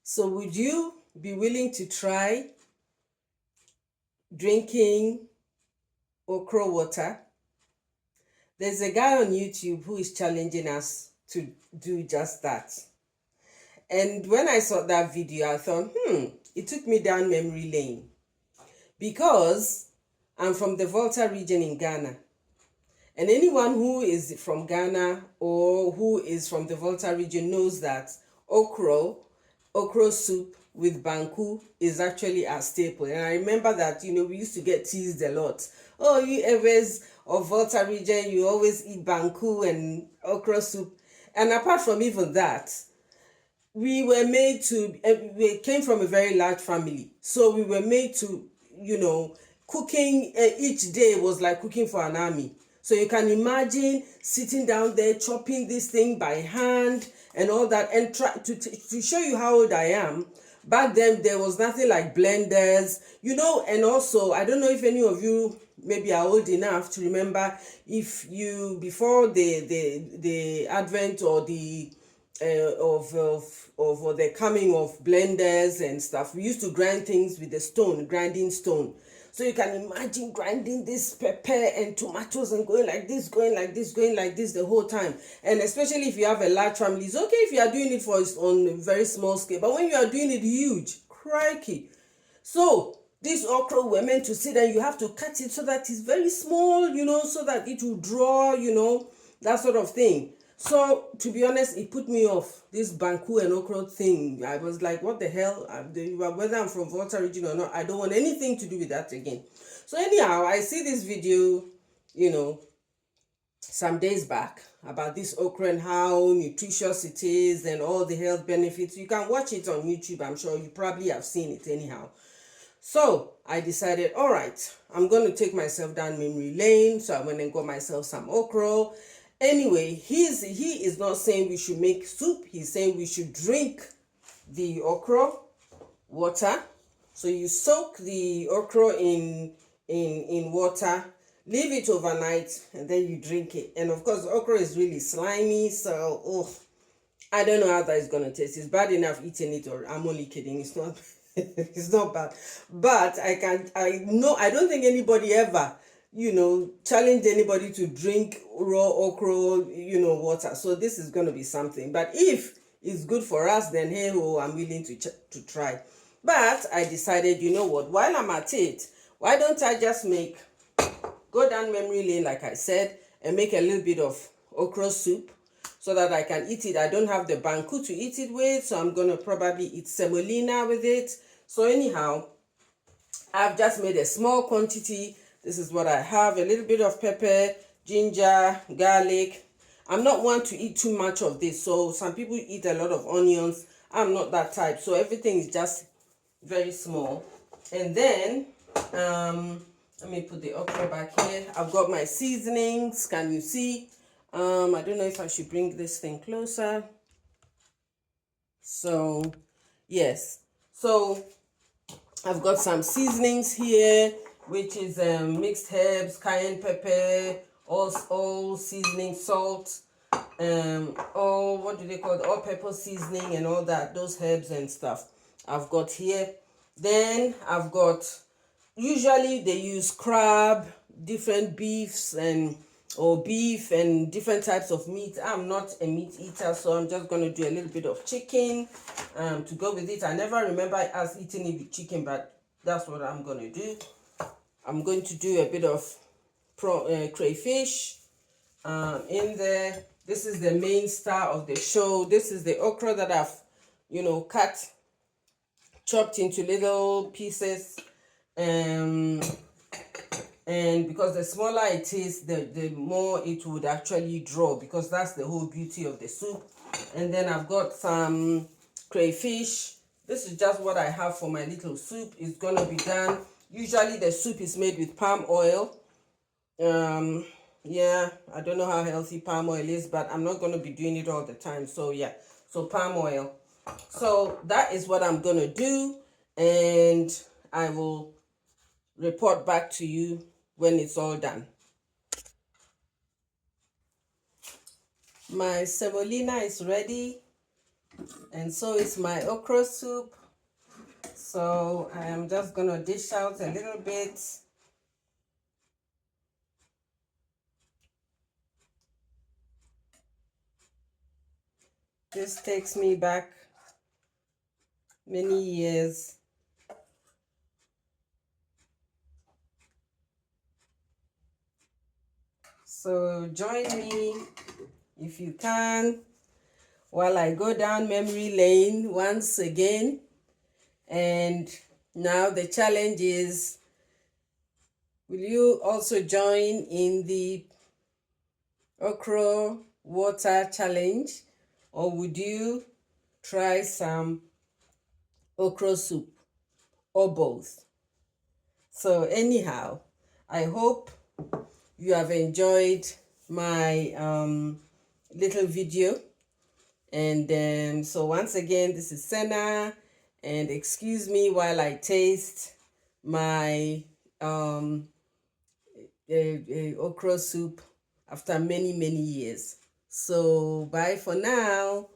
So would you be willing to try drinking okra water? There's a guy on YouTube who is challenging us to do just that. And when I saw that video, I thought, it took me down memory lane because I'm from the Volta region in Ghana. And anyone who is from Ghana or who is from the Volta region knows that okra soup with banku is actually a staple. And I remember that, we used to get teased a lot. Oh, you Evers of Volta region, you always eat banku and okra soup. And apart from even that, we came from a very large family. So we were made to, cooking each day was like cooking for an army. So you can imagine sitting down there chopping this thing by hand and all that, and try to show you how old I am. Back then there was nothing like blenders, and also I don't know if any of you maybe are old enough to remember, if you before the advent or the of the coming of blenders and stuff, we used to grind things with the grinding stone. So you can imagine grinding this pepper and tomatoes and going like this, going like this, going like this the whole time. And especially if you have a large family, it's okay if you are doing it on a very small scale. But when you are doing it huge, crikey. So this okra, we're meant to sit and you have to cut it so that it's very small, so that it will draw, that sort of thing. So to be honest, it put me off this banku and okra thing. I was like, what the hell? Whether I'm from Volta region or not, I don't want anything to do with that again. So anyhow, I see this video, some days back about this okra and how nutritious it is and all the health benefits. You can watch it on YouTube. I'm sure you probably have seen it anyhow. So I decided, all right, I'm going to take myself down memory lane. So I went and got myself some okra. Anyway, he is not saying we should make soup. He's saying we should drink the okra water. So you soak the okra in water, leave it overnight, and then you drink it. And of course, okra is really slimy, so I don't know how that is gonna taste. It's bad enough eating it, or I'm only kidding. It's not. It's not bad, but I don't think anybody ever challenge anybody to drink raw okra, water. So this is going to be something. But if it's good for us, then hey ho, I'm willing to try. But I decided, you know what, while I'm at it, why don't I just go down memory lane, like I said, and make a little bit of okra soup so that I can eat it. I don't have the banku to eat it with, so I'm going to probably eat semolina with it. So anyhow, I've just made a small quantity. This is what I have: a little bit of pepper, ginger, garlic. I'm not one to eat too much of this. So some people eat a lot of onions. I'm not that type. So everything is just very small. And then, let me put the okra back here. I've got my seasonings. Can you see? I don't know if I should bring this thing closer. So, yes. So I've got some seasonings here, which is mixed herbs, cayenne pepper, all seasoning, salt, all, what do they call it, all pepper seasoning and all that, those herbs and stuff I've got here. Then I've got, usually they use crab, different beefs or beef and different types of meat. I'm not a meat eater, so I'm just going to do a little bit of chicken to go with it. I never remember us eating it with chicken, but that's what I'm going to do. I'm going to do a bit of crayfish in there. This is the main star of the show. This is the okra that I've, chopped into little pieces. And because the smaller it is, the more it would actually draw, because that's the whole beauty of the soup. And then I've got some crayfish. This is just what I have for my little soup. It's gonna be done. Usually the soup is made with palm oil. Yeah, I don't know how healthy palm oil is, but I'm not gonna be doing it all the time. So yeah, so palm oil. So that is what I'm gonna do, and I will report back to you when it's all done. My semolina is ready. And so is my okra soup. So I am just gonna dish out a little bit. This takes me back many years. So join me if you can while I go down memory lane once again. And now the challenge is, will you also join in the okra water challenge, or would you try some okra soup, or both? So anyhow, I hope you have enjoyed my little video. And so once again, this is Senna, and excuse me while I taste my okra soup after many years. So bye for now.